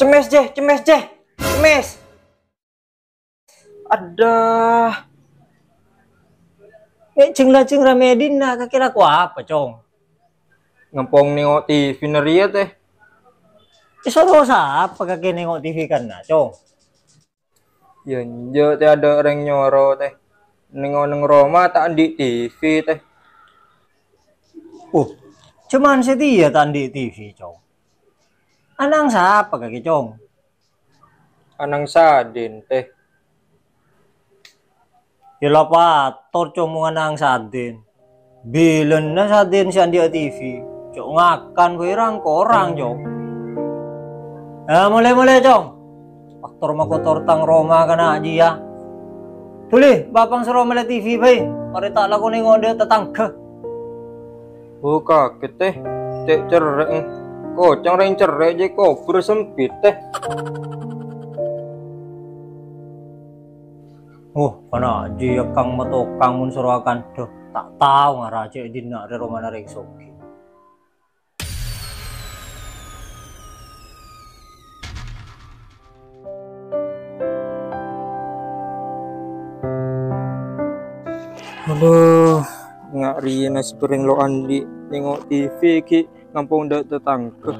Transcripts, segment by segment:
Cemes Jeh, cemes Jeh, cemes. Ada. Cing Ramedin na kakira ko apa, Cong? Ngampong nengok TV na riya teh. Isoro sa apa kakira nengok TV kan na, Cong? Yan, teh ada orang nyoro teh. Nengok neng Roma tak di TV teh. Cuman setia tak di TV, Cong. Anang siapa kakek, Cong? Anang Sadin teh. Kila pator Cong mga nang Sadin. Bilen na Sadin si Andi TV. Cok ngakan ko irang korang, Cong. Mulai Cong. Faktor makotor tang Roma kana aja ya. Tuli, bapang sa Roma la TV bay. Marita la ko ning onde tatangka. Kaget teh. Cek cerek. Kocang ring cerek je kubur sempit teh. Kana aja ya kang matokang mun surakan tuh. Tak tahu ngaraje dina re Roma na Soki. Aduh, ngari nasi goreng lo Andi nengok TV ki ngampung dak tetangke.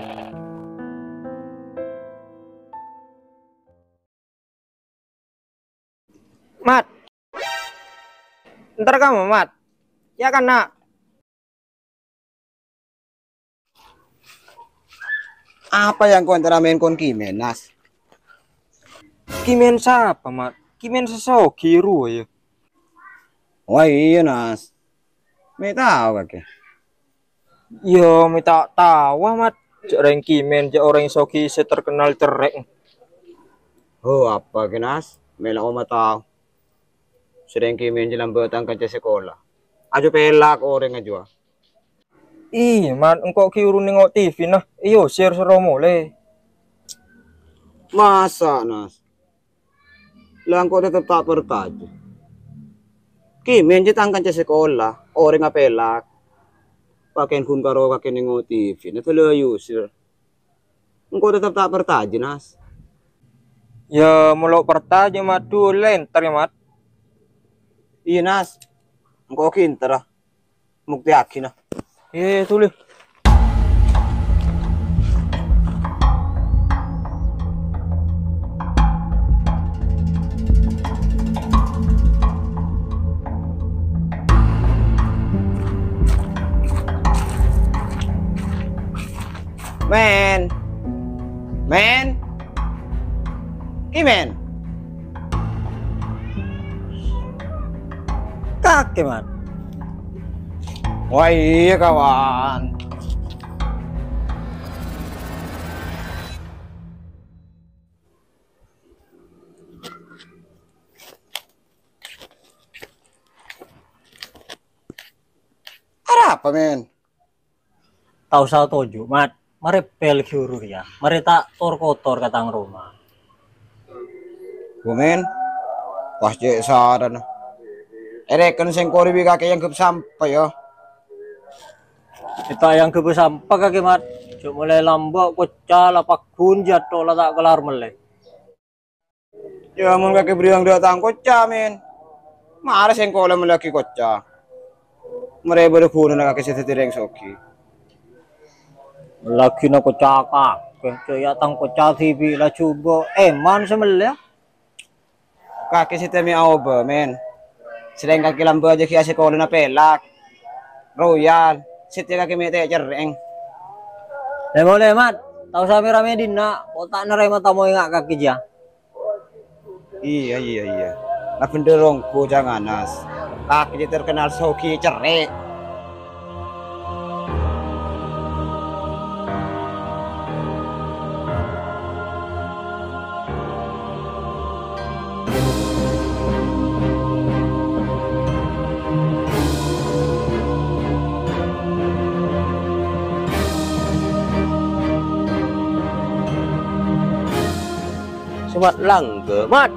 Mat. Ntar kamu, Mat. Ya kan, Nak? Apa yang kau antara main kon Kimen, Nas? Kimen siapa, Mat? Kimen sesoki ru ya. Wah iya, Nas. Me tahu kakek. Yo, me tak tahu, Mat. Orang Kimen, orang soki terkenal cerek. Apa ke, Nas? Me lah kau tahu. Sering Kimen jalan batang kerja sekolah. Ajo pelak orang aja. Iya, Mat, engkau kiuru nengok TV nah. Iyo, share seromo le. Masa, Nas? Lah kau tetap tak bertaji. Kimen jatang kerja sekolah, orang pelak. Pakai kun karo kakek nengok TV. Nah tuh user. Engkau tetap tak bertaji, Nas. Ya, mulai pertaja Mat dulu lenter ya, Mat. Iya, Nas. Engkau kinter lah. Mukti yakin lah. Iya, tulis. Men. Kimen. Kakek, Mat. Wah iya kawan. Ada apa men? Tahu saya toju, Mat. Mari pel kiuru ya. Mari tak tor kotor katang rumah. Men. Pas cek saran. Ereken sing kori bi kakek yang kep sampai ya. Kita yang ke sampah kakek, Mat. Cuk mulai lambak kocak lapak kun jatuh lah tak kelar meleh. Ya mun kakek beriang datang kocak men. Mare sing kola melaki kocak. Mere berkuna na kakek setireng soki. Lagi na kocak kakek. Cuk ya tang kocak TV lah coba. Man semeleh. Kakek setemi aoba men. Sedang kaki lambu aja kia sekolah na pelak. Royal. Setia kaki mete cereng. Boleh, Mat. Tahu saya Ramedin nak. Otak nerima tamu ingat kaki dia. Iya. Nah penderongku jangan Nas. Kaki terkenal soki cerek. Semat langge, Mat.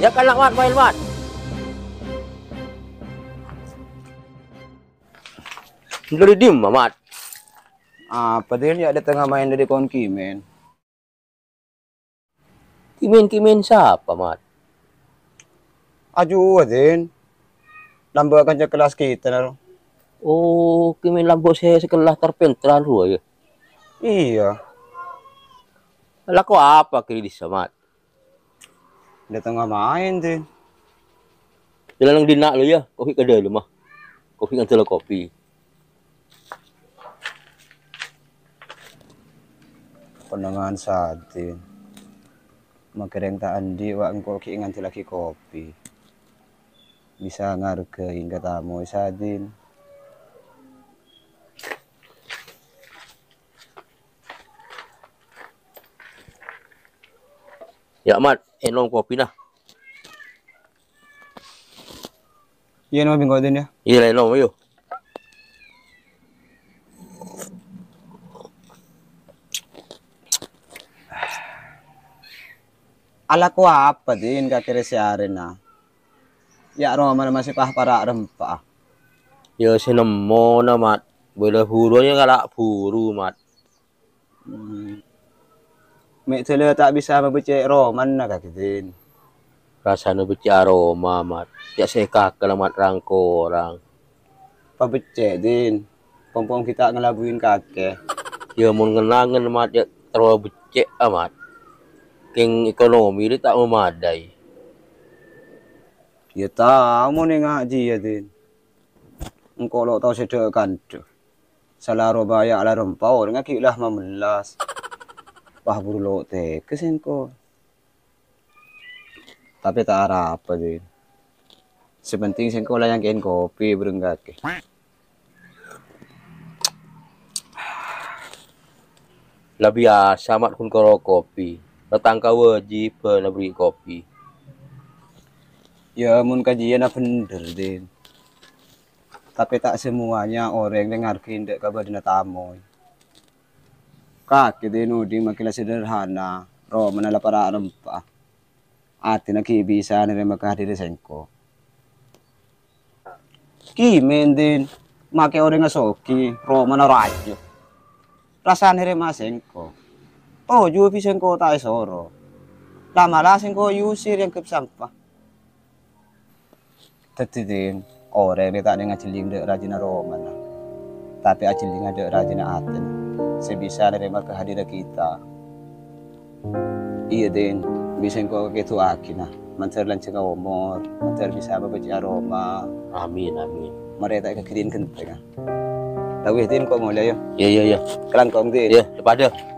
Ya kan Mat main, Mat. Dari dim, Mat. Apa dia ada tengah main dari kon Kimen. Kimin siapa, Mat? Aju din. Lambakan sa kelas kita na ro. Oh, kimin lambo saya sekelas terpentral ya. Iya. Ala ko apa kini di Mat? Datang nga main din. Jalan lang dinak lo ya, kopi kada lo mah. Kopi kan telo kopi. Panangan sa atin. Magkereng taan di wa ang koki ingan laki kopi. Bisa ngarga hingga tamu sa din. Ya Mat, enom kopi nah. Yan mo bingo din ya. Iya enom yo. Ala ko apa din kakire siya na. Ya ro man masih para rempa. Ya sinemo na Mat. Boleh hurunya kalak buru Mat. May tala tak bisa mabecek roman na kakidin. Rasanya beci aroma Mat. Ya sekak kalamat rangko orang. Pabecek din. Pompong kita ngelabuin kakek. Ya mau ngenangan Mat ya terlalu becek amat. King ekonomi dia tak memadai. Ya tahu mo ni ngaji ya din. Engkau lo tahu sedekan tu. Salaro baya ala rempau dengan kilah memelas. Wah buru lo te kesin ko. Tapi tak arah apa din. Sepenting sengko lah yang kain kopi berenggak ke. Lah biasa Mat kun karo kopi. Datang ka wajib na beri kopi. Ya mun kajian apa bener din. Tapi tak semuanya orang dengarkin dek kabar dina tamu. Kaki din uding makilah sederhana. Roh menala para rempah. Ati na bisa na rin makahadiri sengko. Kimen din. Maki orang nga soki. Roh mana radyo. Rasaan rin masengko. Oh, jupi sengko tayo soro. Lama sengko yusir yang kepsampah. Tadi din. Orang ni tak dengan ciling dek rajin Roma na. Tapi ciling dek rajin atin. Sebisa na rin makahadiri kita. Iya din. Bisa ko gitu akin na. Mantar lang siya umur. Mantar bisa babaji aroma. Amin amin. Mereka ikakidin kenteng. Tawih din ko mo layo. Ya ya ya. Kelang kong din. Ya, depan dia.